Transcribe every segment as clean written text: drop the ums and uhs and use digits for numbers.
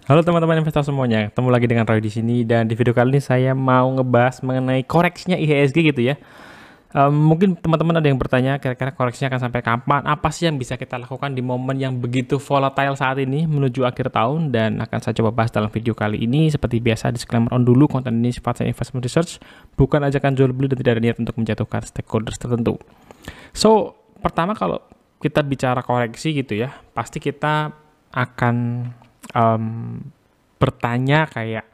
Halo teman-teman investor semuanya, ketemu lagi dengan Roy di sini dan di video kali ini saya mau ngebahas mengenai koreksinya IHSG gitu ya. Mungkin teman-teman ada yang bertanya kira-kira koreksinya akan sampai kapan? Apa sih yang bisa kita lakukan di momen yang begitu volatile saat ini menuju akhir tahun? Dan akan saya coba bahas dalam video kali ini. Seperti biasa disclaimer on dulu, konten ini sifatnya investment research, bukan ajakan jual beli dan tidak ada niat untuk menjatuhkan stakeholders tertentu. So, pertama kalau kita bicara koreksi gitu ya, pasti kita akan um, bertanya kayak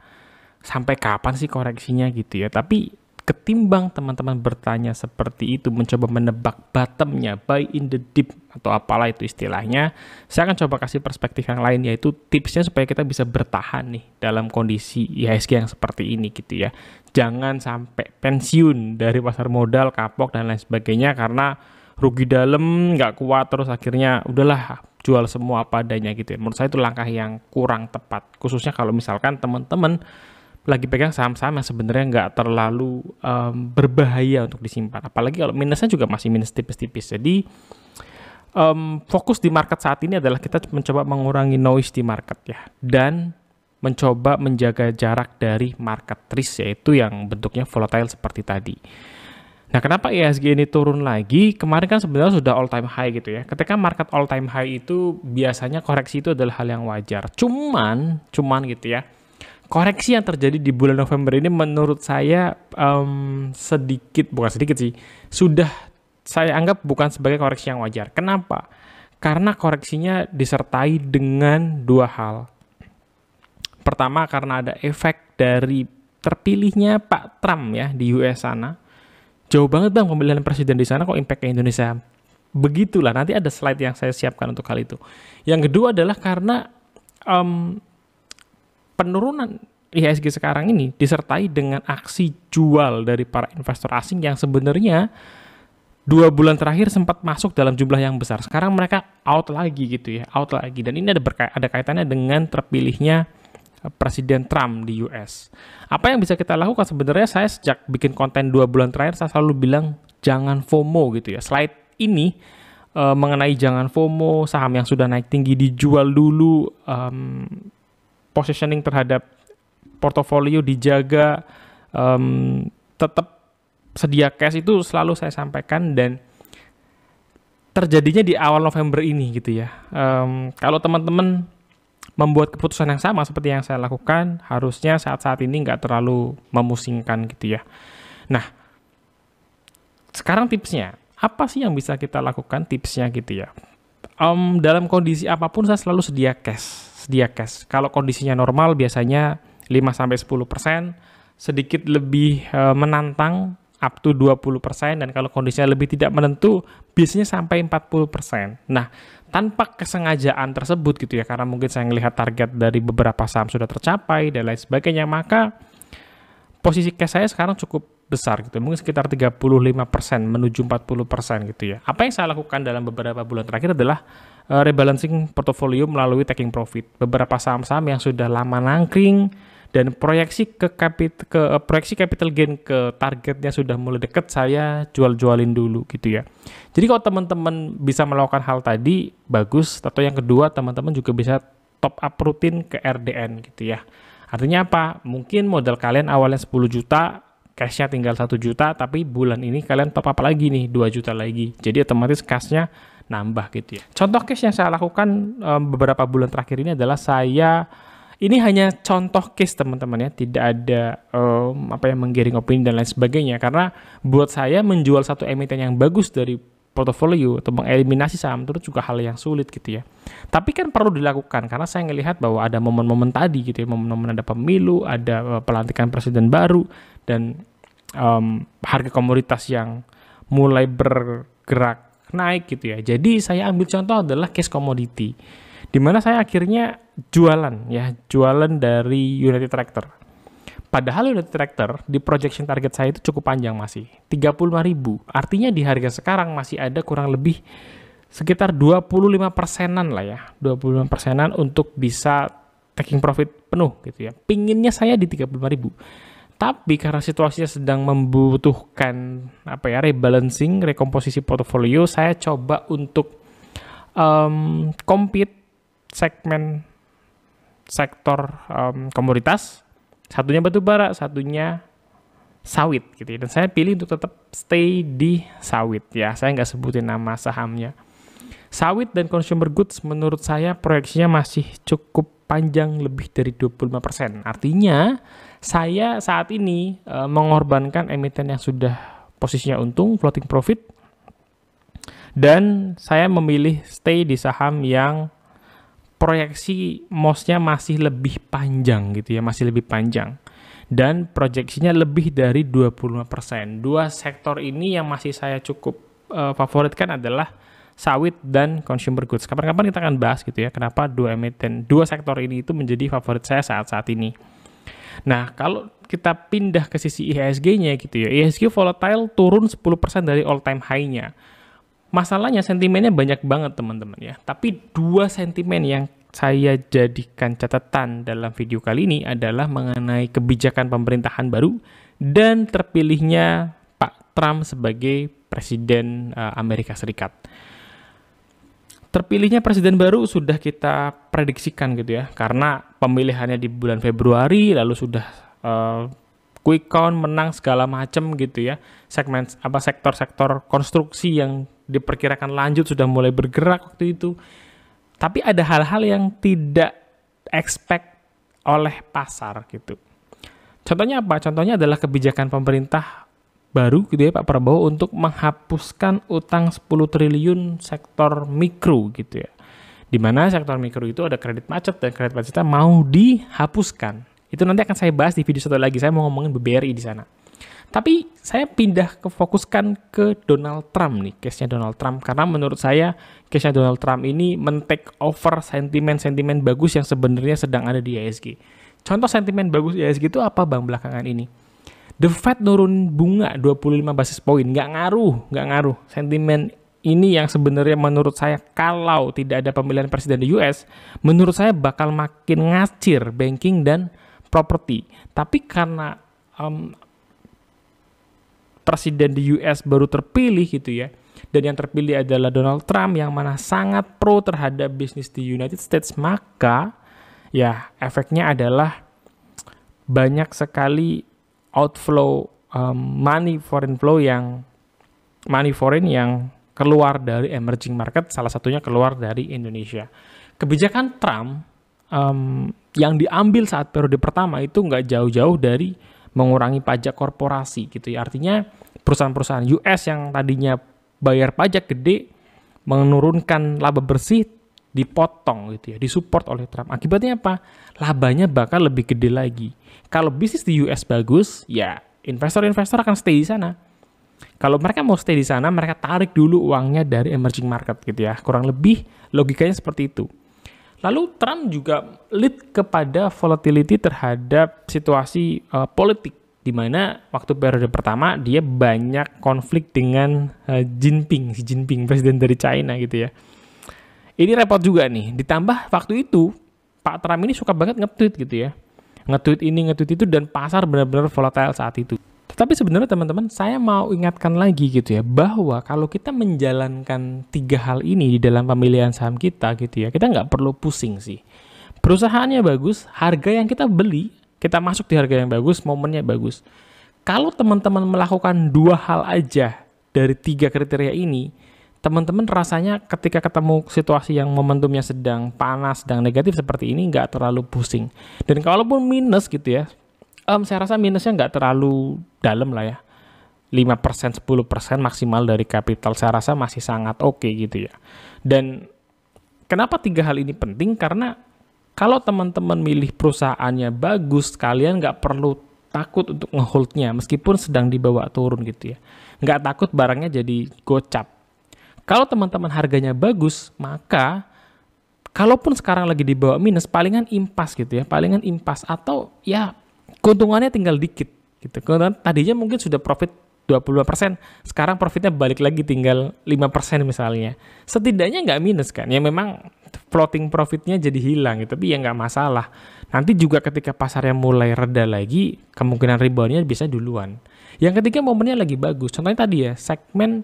sampai kapan sih koreksinya gitu ya. Tapi ketimbang teman-teman bertanya seperti itu, mencoba menebak bottomnya, buy in the dip atau apalah itu istilahnya, saya akan coba kasih perspektif yang lain, yaitu tipsnya supaya kita bisa bertahan nih dalam kondisi IHSG yang seperti ini gitu ya. Jangan sampai pensiun dari pasar modal, kapok dan lain sebagainya karena rugi dalam, nggak kuat, terus akhirnya udahlah jual semua apa adanya gitu ya. Menurut saya itu langkah yang kurang tepat, khususnya kalau misalkan teman-teman lagi pegang saham-saham yang sebenarnya nggak terlalu berbahaya untuk disimpan. Apalagi kalau minusnya juga masih minus tipis-tipis. Jadi fokus di market saat ini adalah kita mencoba mengurangi noise di market ya, dan mencoba menjaga jarak dari market risk, yaitu yang bentuknya volatile seperti tadi. Nah, kenapa IHSG ini turun lagi? Kemarin kan sebenarnya sudah all time high gitu ya. Ketika market all time high itu biasanya koreksi itu adalah hal yang wajar. Cuman gitu ya. Koreksi yang terjadi di bulan November ini menurut saya bukan sedikit sih, sudah saya anggap bukan sebagai koreksi yang wajar. Kenapa? Karena koreksinya disertai dengan dua hal. Pertama, karena ada efek dari terpilihnya Pak Trump ya di US sana. Jauh banget bang pemilihan presiden di sana, kok impact ke Indonesia? Begitulah, nanti ada slide yang saya siapkan untuk hal itu. Yang kedua adalah karena penurunan IHSG sekarang ini disertai dengan aksi jual dari para investor asing yang sebenarnya 2 bulan terakhir sempat masuk dalam jumlah yang besar. Sekarang mereka out lagi gitu ya, out lagi. Dan ini ada kaitannya dengan terpilihnya Presiden Trump di US. Apa yang bisa kita lakukan? Sebenarnya saya sejak bikin konten 2 bulan terakhir saya selalu bilang jangan FOMO gitu ya. Slide ini mengenai jangan FOMO, saham yang sudah naik tinggi dijual dulu, positioning terhadap portofolio dijaga, tetap sedia cash, itu selalu saya sampaikan dan terjadinya di awal November ini gitu ya. Kalau teman-teman membuat keputusan yang sama seperti yang saya lakukan, harusnya saat-saat ini nggak terlalu memusingkan gitu ya. Nah, sekarang tipsnya, apa sih yang bisa kita lakukan tipsnya gitu ya? Dalam kondisi apapun saya selalu sedia cash. Kalau kondisinya normal biasanya 5-10%, sedikit lebih menantang up to 20%, dan kalau kondisinya lebih tidak menentu biasanya sampai 40%. Nah, tanpa kesengajaan tersebut gitu ya, karena mungkin saya melihat target dari beberapa saham sudah tercapai dan lain sebagainya, maka posisi cash saya sekarang cukup besar gitu, mungkin sekitar 35% menuju 40% gitu ya. Apa yang saya lakukan dalam beberapa bulan terakhir adalah rebalancing portofolio melalui taking profit. Beberapa saham-saham yang sudah lama nangkring dan proyeksi proyeksi capital gain ke targetnya sudah mulai dekat, saya jual-jualin dulu gitu ya. Jadi kalau teman-teman bisa melakukan hal tadi bagus, atau yang kedua teman-teman juga bisa top up rutin ke RDN gitu ya. Artinya apa? Mungkin modal kalian awalnya 10 juta, cashnya tinggal 1 juta, tapi bulan ini kalian top up lagi nih 2 juta lagi. Jadi otomatis cashnya nambah gitu ya. Contoh case yang saya lakukan beberapa bulan terakhir ini adalah ini hanya contoh case teman-teman ya, tidak ada menggiring opini dan lain sebagainya, karena buat saya menjual satu emiten yang bagus dari portofolio atau mengeliminasi saham itu juga hal yang sulit gitu ya. Tapi kan perlu dilakukan karena saya ngelihat bahwa ada momen-momen tadi gitu ya, momen-momen ada pemilu, ada pelantikan presiden baru, dan harga komoditas yang mulai bergerak naik gitu ya. Jadi saya ambil contoh adalah case komoditi, di mana saya akhirnya jualan dari United Tractor. Padahal United Tractor di projection target saya itu cukup panjang, masih 35.000. Artinya di harga sekarang masih ada kurang lebih sekitar 25%-an lah ya. 25%-an untuk bisa taking profit penuh gitu ya. Pinginnya saya di 35.000. Tapi karena situasinya sedang membutuhkan rebalancing, rekomposisi portofolio, saya coba untuk compete segmen sektor komoditas, satunya batu bara, satunya sawit gitu ya. Dan saya pilih untuk tetap stay di sawit ya. Saya nggak sebutin nama sahamnya. Sawit dan consumer goods menurut saya proyeksinya masih cukup panjang, lebih dari 25%. Artinya saya saat ini mengorbankan emiten yang sudah posisinya untung, floating profit, dan saya memilih stay di saham yang proyeksi MOS-nya masih lebih panjang gitu ya, masih lebih panjang. Dan proyeksinya lebih dari 25%. Dua sektor ini yang masih saya cukup favoritkan adalah sawit dan consumer goods. Kapan-kapan kita akan bahas gitu ya, kenapa dua sektor ini itu menjadi favorit saya saat ini. Nah, kalau kita pindah ke sisi IHSG-nya gitu ya, IHSG volatile turun 10% dari all time high-nya. Masalahnya sentimennya banyak banget teman-teman ya. Tapi dua sentimen yang saya jadikan catatan dalam video kali ini adalah mengenai kebijakan pemerintahan baru dan terpilihnya Pak Trump sebagai Presiden Amerika Serikat. Terpilihnya presiden baru sudah kita prediksikan gitu ya, karena pemilihannya di bulan Februari, lalu sudah quick count, menang segala macam gitu ya. Sektor-sektor konstruksi yang diperkirakan lanjut sudah mulai bergerak waktu itu. Tapi ada hal-hal yang tidak expect oleh pasar gitu. Contohnya apa? Contohnya adalah kebijakan pemerintah baru gitu ya Pak Prabowo untuk menghapuskan utang 10 triliun sektor mikro gitu ya. Di mana sektor mikro itu ada kredit macet dan kredit macetnya mau dihapuskan. Itu nanti akan saya bahas di video satu lagi. Saya mau ngomongin BBRI di sana. Tapi saya pindah fokuskan ke Donald Trump nih, case-nya Donald Trump. Karena menurut saya case-nya Donald Trump ini men-take over sentimen-sentimen bagus yang sebenarnya sedang ada di IHSG. Contoh sentimen bagus di IHSG itu apa Bang belakangan ini? The Fed nurun bunga 25 basis point, nggak ngaruh. Sentimen ini yang sebenarnya menurut saya kalau tidak ada pemilihan presiden di US, menurut saya bakal makin ngacir banking dan properti. Tapi karena presiden di US baru terpilih gitu ya, dan yang terpilih adalah Donald Trump yang mana sangat pro terhadap bisnis di United States, maka ya efeknya adalah banyak sekali outflow money foreign yang keluar dari emerging market, salah satunya keluar dari Indonesia. Kebijakan Trump yang diambil saat periode pertama itu nggak jauh-jauh dari mengurangi pajak korporasi gitu ya. Artinya perusahaan-perusahaan US yang tadinya bayar pajak gede menurunkan laba bersih dipotong gitu ya, disupport oleh Trump. Akibatnya apa? Labanya bakal lebih gede lagi. Kalau bisnis di US bagus, ya investor-investor akan stay di sana. Kalau mereka mau stay di sana, mereka tarik dulu uangnya dari emerging market gitu ya. Kurang lebih logikanya seperti itu. Lalu Trump juga lead kepada volatility terhadap situasi politik, di mana waktu periode pertama dia banyak konflik dengan Xi Jinping, presiden dari China gitu ya. Ini repot juga nih, ditambah waktu itu Pak Trump ini suka banget nge-tweet gitu ya. Nge-tweet ini, nge-tweet itu, dan pasar benar-benar volatile saat itu. Tetapi sebenarnya teman-teman, saya mau ingatkan lagi gitu ya, bahwa kalau kita menjalankan 3 hal ini di dalam pemilihan saham kita gitu ya, kita nggak perlu pusing sih. Perusahaannya bagus, harga yang kita beli, kita masuk di harga yang bagus, momennya bagus. Kalau teman-teman melakukan 2 hal aja dari 3 kriteria ini, teman-teman rasanya ketika ketemu situasi yang momentumnya sedang panas, sedang negatif seperti ini, nggak terlalu pusing. Dan kalaupun minus gitu ya, saya rasa minusnya nggak terlalu dalam lah ya. 5%, 10% maksimal dari kapital, saya rasa masih sangat oke gitu ya. Dan kenapa 3 hal ini penting? Karena kalau teman-teman milih perusahaannya bagus, kalian nggak perlu takut untuk ngeholdnya meskipun sedang dibawa turun gitu ya. Nggak takut barangnya jadi gocap. Kalau teman-teman harganya bagus, maka kalaupun sekarang lagi dibawa minus, palingan impas gitu ya, palingan impas, atau ya keuntungannya tinggal dikit gitu. Tadinya mungkin sudah profit 25%, sekarang profitnya balik lagi tinggal 5% misalnya. Setidaknya nggak minus kan, ya memang floating profitnya jadi hilang gitu, tapi ya nggak masalah. Nanti juga ketika pasarnya mulai reda lagi, kemungkinan reboundnya bisa duluan. Yang ketiga, momennya lagi bagus. Contohnya tadi ya, segmen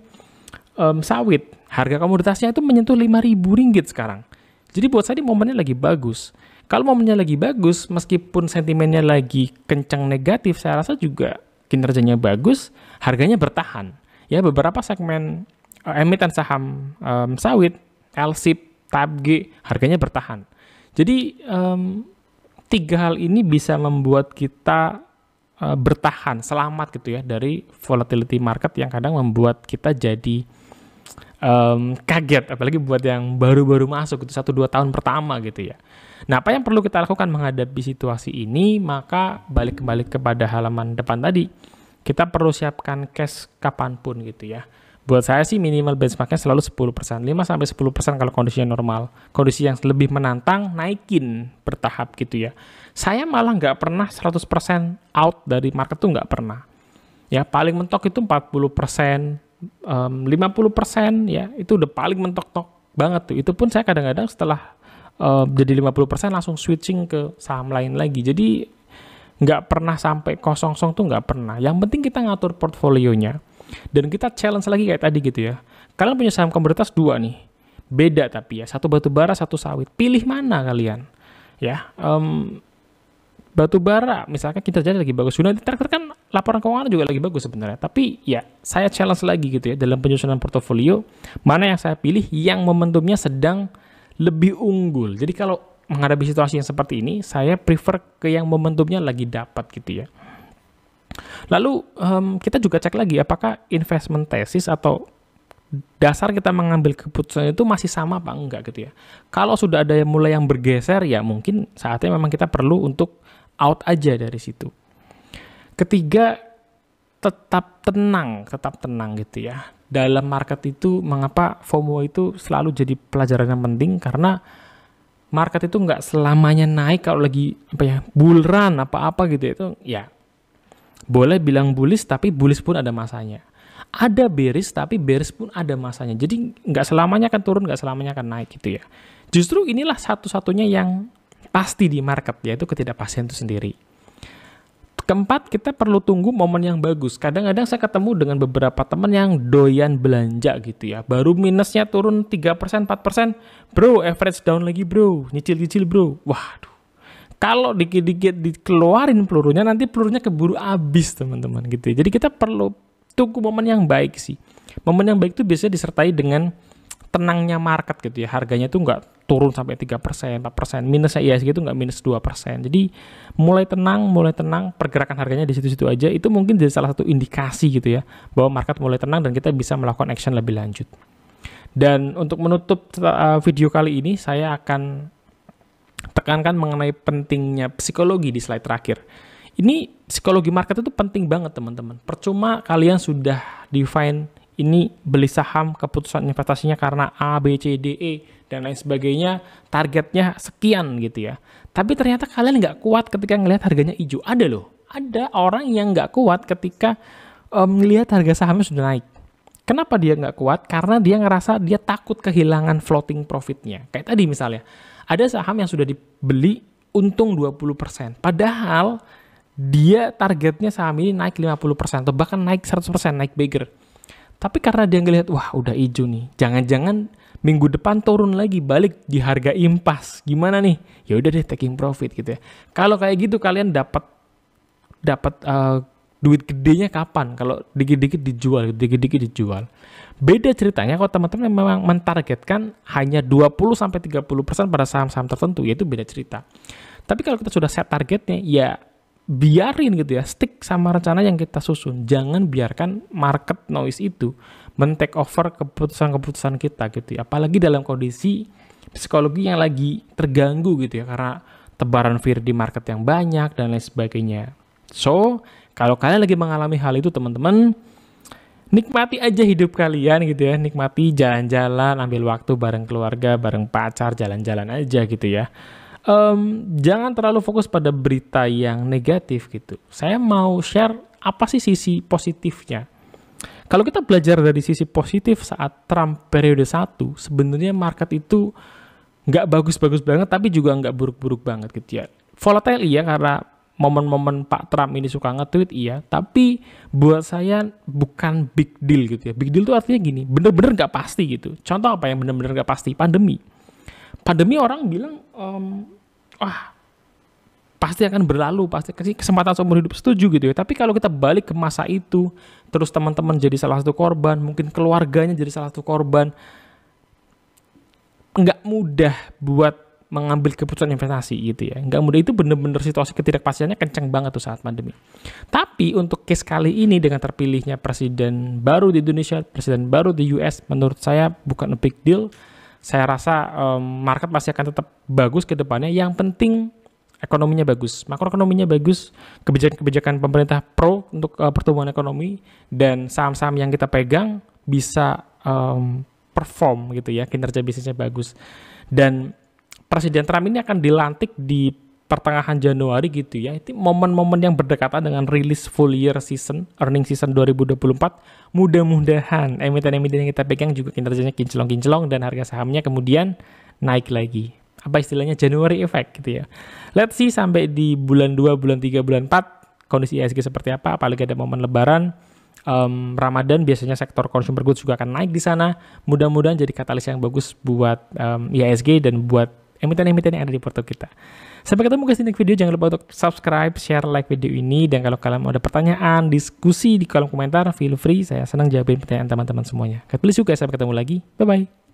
sawit, harga komoditasnya itu menyentuh Rp5.000 sekarang. Jadi buat saya momennya lagi bagus. Kalau momennya lagi bagus, meskipun sentimennya lagi kencang negatif, saya rasa juga kinerjanya bagus, harganya bertahan. Ya, beberapa segmen emiten saham sawit, LSIP, TAPG, harganya bertahan. Jadi tiga hal ini bisa membuat kita bertahan, selamat gitu ya dari volatility market yang kadang membuat kita jadi kaget, apalagi buat yang baru-baru masuk itu 1-2 tahun pertama gitu ya. Nah, apa yang perlu kita lakukan menghadapi situasi ini? Maka balik kepada halaman depan tadi, kita perlu siapkan cash kapanpun gitu ya. Buat saya sih minimal benchmarknya selalu 10%, 5-10% kalau kondisinya normal. Kondisi yang lebih menantang, naikin bertahap gitu ya. Saya malah nggak pernah 100% out dari market tuh nggak pernah. Ya, paling mentok itu 40%, 50% ya, itu udah paling mentok-tok banget tuh. Itu pun saya kadang-kadang setelah jadi 50% langsung switching ke saham lain lagi. Jadi nggak pernah sampai kosong tuh nggak pernah. Yang penting kita ngatur portfolionya dan kita challenge lagi kayak tadi gitu ya. Kalian punya saham komoditas 2 nih, beda tapi ya, satu batu bara, satu sawit. Pilih mana kalian? Ya, batu bara misalkan kinerjanya lagi bagus. Nanti terakhir kan laporan keuangan juga lagi bagus sebenarnya. Tapi ya saya challenge lagi gitu ya dalam penyusunan portofolio, mana yang saya pilih yang momentumnya sedang lebih unggul. Jadi kalau menghadapi situasi yang seperti ini, saya prefer ke yang momentumnya lagi dapat gitu ya. Lalu kita juga cek lagi apakah investment thesis atau dasar kita mengambil keputusan itu masih sama apa enggak gitu ya. Kalau sudah ada yang mulai yang bergeser ya mungkin saatnya memang kita perlu untuk out aja dari situ. Ketiga, tetap tenang gitu ya. Dalam market itu, mengapa FOMO itu selalu jadi pelajaran yang penting, karena market itu nggak selamanya naik kalau lagi bull run apa-apa gitu itu ya. Boleh bilang bullish, tapi bullish pun ada masanya. Ada bearish, tapi bearish pun ada masanya. Jadi nggak selamanya akan turun, nggak selamanya akan naik gitu ya. Justru inilah satu-satunya yang pasti di market, yaitu ketidakpastian itu sendiri. Keempat, kita perlu tunggu momen yang bagus. Kadang-kadang saya ketemu dengan beberapa teman yang doyan belanja gitu ya. Baru minusnya turun 3%, 4%. Bro, average down lagi bro. Nyicil-nyicil bro. Waduh. Kalau dikit-dikit dikeluarin pelurunya, nanti pelurunya keburu habis teman-teman gitu ya. Jadi kita perlu tunggu momen yang baik sih. Momen yang baik itu biasanya disertai dengan tenangnya market gitu ya. Harganya tuh nggak turun sampai 3%, 4%, minusnya IHSG itu nggak minus 2%. Jadi mulai tenang, pergerakan harganya di situ-situ aja, itu mungkin jadi salah satu indikasi gitu ya, bahwa market mulai tenang dan kita bisa melakukan action lebih lanjut. Dan untuk menutup video kali ini, saya akan tekankan mengenai pentingnya psikologi di slide terakhir. Ini psikologi market itu penting banget teman-teman. Percuma kalian sudah define ini beli saham, keputusan investasinya karena A, B, C, D, E, dan lain sebagainya, targetnya sekian gitu ya. Tapi ternyata kalian nggak kuat ketika ngelihat harganya hijau. Ada loh, ada orang yang nggak kuat ketika melihat harga sahamnya sudah naik. Kenapa dia nggak kuat? Karena dia ngerasa dia takut kehilangan floating profitnya. Kayak tadi misalnya, ada saham yang sudah dibeli untung 20%. Padahal dia targetnya saham ini naik 50%, atau bahkan naik 100%, naik bigger. Tapi karena dia ngelihat, wah udah hijau nih, jangan-jangan minggu depan turun lagi, balik di harga impas, gimana nih? Ya udah deh taking profit gitu ya. Kalau kayak gitu kalian dapat duit gedenya kapan? Kalau dikit-dikit dijual. Beda ceritanya kalau teman-teman memang mentargetkan hanya 20-30% pada saham-saham tertentu, yaitu beda cerita. Tapi kalau kita sudah set targetnya, ya biarin gitu ya, stick sama rencana yang kita susun. Jangan biarkan market noise itu men-take over keputusan-keputusan kita gitu ya. Apalagi dalam kondisi psikologi yang lagi terganggu gitu ya, karena tebaran fear di market yang banyak dan lain sebagainya. So, kalau kalian lagi mengalami hal itu teman-teman, nikmati aja hidup kalian gitu ya. Nikmati jalan-jalan, ambil waktu bareng keluarga, bareng pacar, jalan-jalan aja gitu ya. Jangan terlalu fokus pada berita yang negatif gitu. Saya mau share apa sih sisi positifnya. Kalau kita belajar dari sisi positif saat Trump periode 1, sebenarnya market itu nggak bagus-bagus banget, tapi juga nggak buruk-buruk banget gitu ya. Volatile iya, karena momen-momen Pak Trump ini suka nge-tweet iya, tapi buat saya bukan big deal gitu ya. Big deal itu artinya gini, bener-bener nggak pasti gitu. Contoh apa yang bener-bener nggak pasti? Pandemi orang bilang wah pasti akan berlalu, pasti kesempatan seumur hidup, setuju gitu ya. Tapi kalau kita balik ke masa itu, terus teman-teman jadi salah satu korban, mungkin keluarganya jadi salah satu korban, nggak mudah buat mengambil keputusan investasi gitu ya. Nggak mudah, itu bener-bener situasi ketidakpastiannya kenceng banget tuh saat pandemi. Tapi untuk case kali ini dengan terpilihnya presiden baru di Indonesia, presiden baru di US, menurut saya bukan a big deal. Saya rasa market masih akan tetap bagus ke depannya. Yang penting ekonominya bagus, makroekonominya bagus, kebijakan-kebijakan pemerintah pro untuk pertumbuhan ekonomi, dan saham-saham yang kita pegang bisa perform gitu ya, kinerja bisnisnya bagus. Dan Presiden Trump ini akan dilantik di pertengahan Januari gitu ya. Itu momen-momen yang berdekatan dengan rilis full year season, earning season 2024. Mudah-mudahan emiten-emiten yang kita pegang juga kinerjanya kinclong-kinclong dan harga sahamnya kemudian naik lagi. Apa istilahnya, January effect gitu ya. Let's see sampai di bulan 2, bulan 3, bulan 4 kondisi IHSG seperti apa, apalagi ada momen lebaran. Ramadan biasanya sektor consumer goods juga akan naik di sana. Mudah-mudahan jadi katalis yang bagus buat IHSG dan buat emiten-emiten yang ada di portfolio kita. Sampai ketemu guys di next video. Jangan lupa untuk subscribe, share, like video ini. Dan kalau kalian mau ada pertanyaan, diskusi di kolom komentar, feel free. Saya senang jawabin pertanyaan teman-teman semuanya. God bless you guys. Sampai ketemu lagi. Bye-bye.